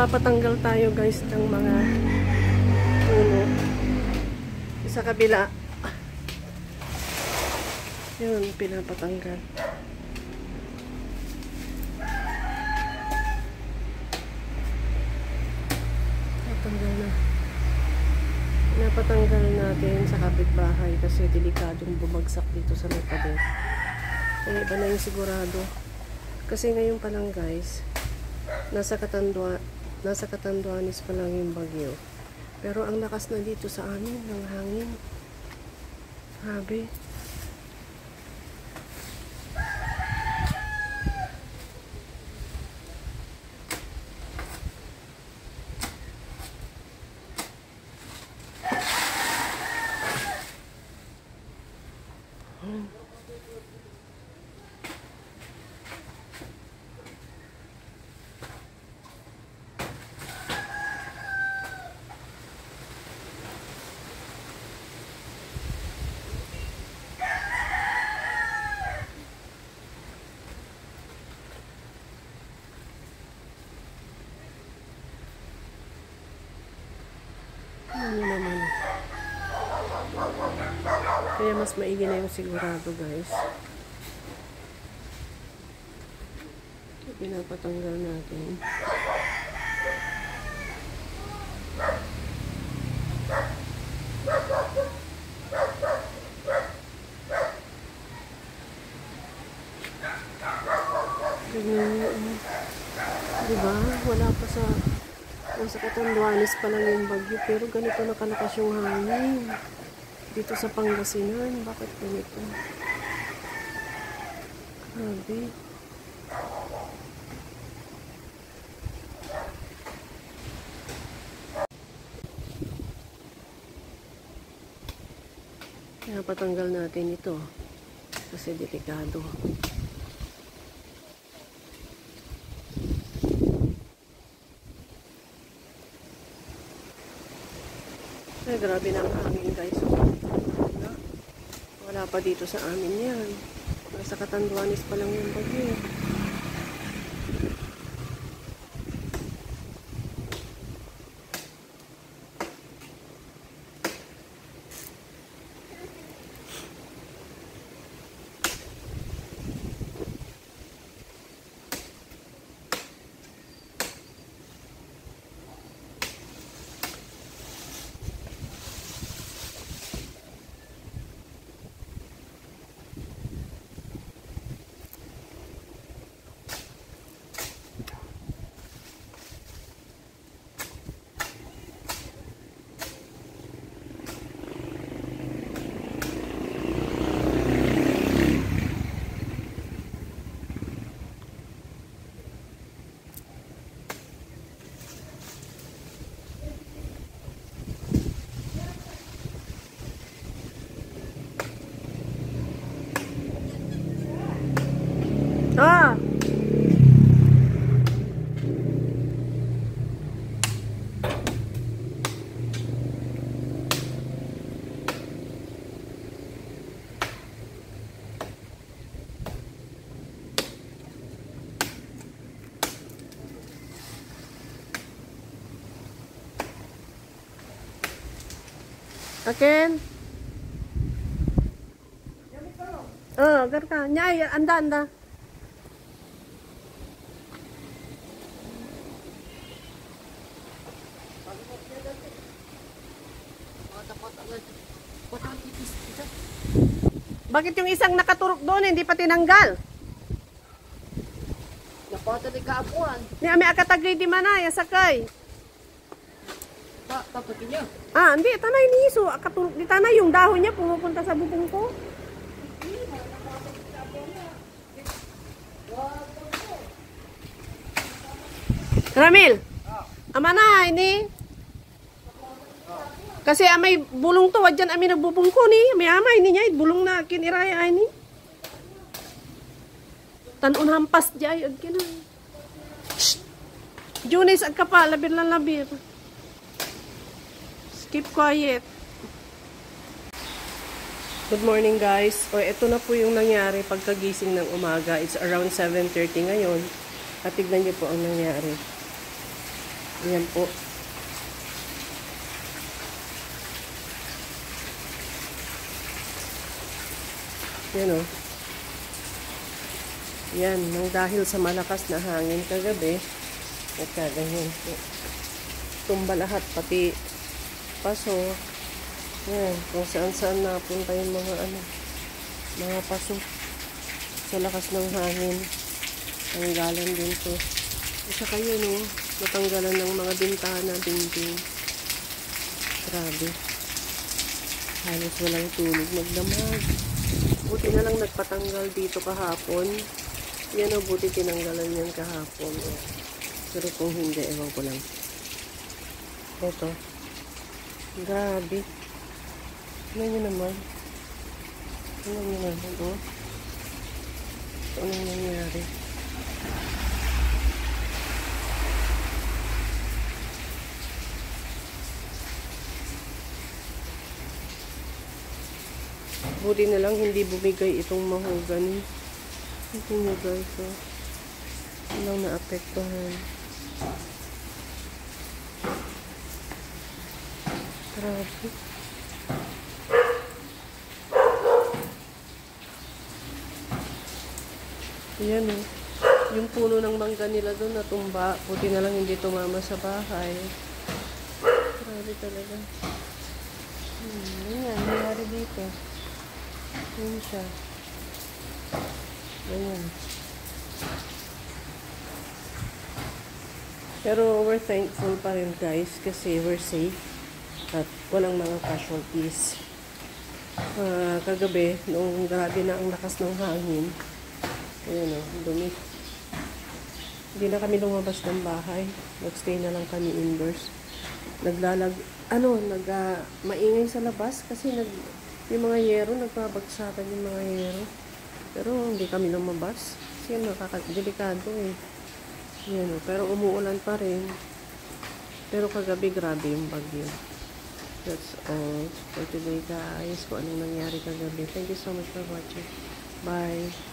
Nagpapatanggal tayo guys ng mga puno sa kabila. Yun, pinapatanggal. Patanggal na. Pinapatanggal natin sa kapitbahay kasi delikadong bumagsak dito sa may pader. Kaya iba na yung sigurado. Kasi ngayon pa lang guys, nasa Catanduanes pa lang yung bagyo. Pero ang lakas na dito sa amin ng hangin. Grabe. Ano naman. Kaya mas maigi na yung sigurado guys. Pinapatanggal natin. Diba? Wala pa sa nasa Catanduanes pa lang yung bagyo, pero ganito nakalakas yung hangin dito sa Pangasinan. Bakit ganito? Grabe. Kaya patanggal natin ito kasi delikado. Ay, grabe na ang hangin guys. Wala pa dito sa amin yan. Nasa Catanduanes pa lang yung bagyo. Ah! Akin? Oh, garka. Nyay, anda. Bakit yung isang nakaturok doon hindi pa tinanggal? Napatali ka apuan. Ni ami akatagay di mana ya sakay. Tapos niyo. Ah, hindi tanay ni iso akaturok di tanay yung dahon niya pumupunta sa bubong ko. Ramil. Amana ini. Kasi amay bulong to wadyan ami nagbubong ko ni. May amay ni niya bulong na kiniraya ni. Tanon hampas jay ag kina. Junis ag kapa labir lang labir. Keep quiet. Good morning guys. O ito na po yung nangyari pagkagising ng umaga. It's around 7:30 ngayon. At tignan niyo po ang nangyari. Ayan po. Yan o. Yan, nang dahil sa malakas na hangin kagabi, at kaganyan po. Tumba lahat, pati paso. Yan, kung saan-saan napunta yung mga paso. Sa lakas ng hangin, tanggalan din to. At saka yun o, natanggalan ng mga bintana, dingding. Grabe. Halos walang tulog, magdamag. Buti na lang nagpatanggal dito kahapon. Yan o, buti tinanggalan yan kahapon. Pero kung hindi, ewan ko lang. Ito. Grabe. Ano nyo naman? Ano nyo naman? Ito. Anong nangyari? Buti na lang hindi bumigay itong mahogany. Ito nyo guys, oh. Walang naapektuhan. Grabe. Ayan oh. Yung puno ng mangga nila doon natumba. Buti na lang hindi tumama sa bahay. Grabe talaga. Ayan, nangyari dito. Ayan siya. Ayan. Pero we're thankful pa rin guys kasi we're safe at walang mga casualties. Kagabi, noong grabe na ang lakas ng hangin, ayan o, dumi. Hindi na kami lumabas ng bahay. Nagstay na lang kami indoors. Maingay sa labas kasi yung mga yero, nagpabagsakan yung mga yero. Pero hindi kami lumabas. Kasi delikado eh. Yan, pero umuulan pa rin. Pero kagabi grabe yung bagyo. That's all for today guys. Kung anong nangyari kagabi. Thank you so much for watching. Bye.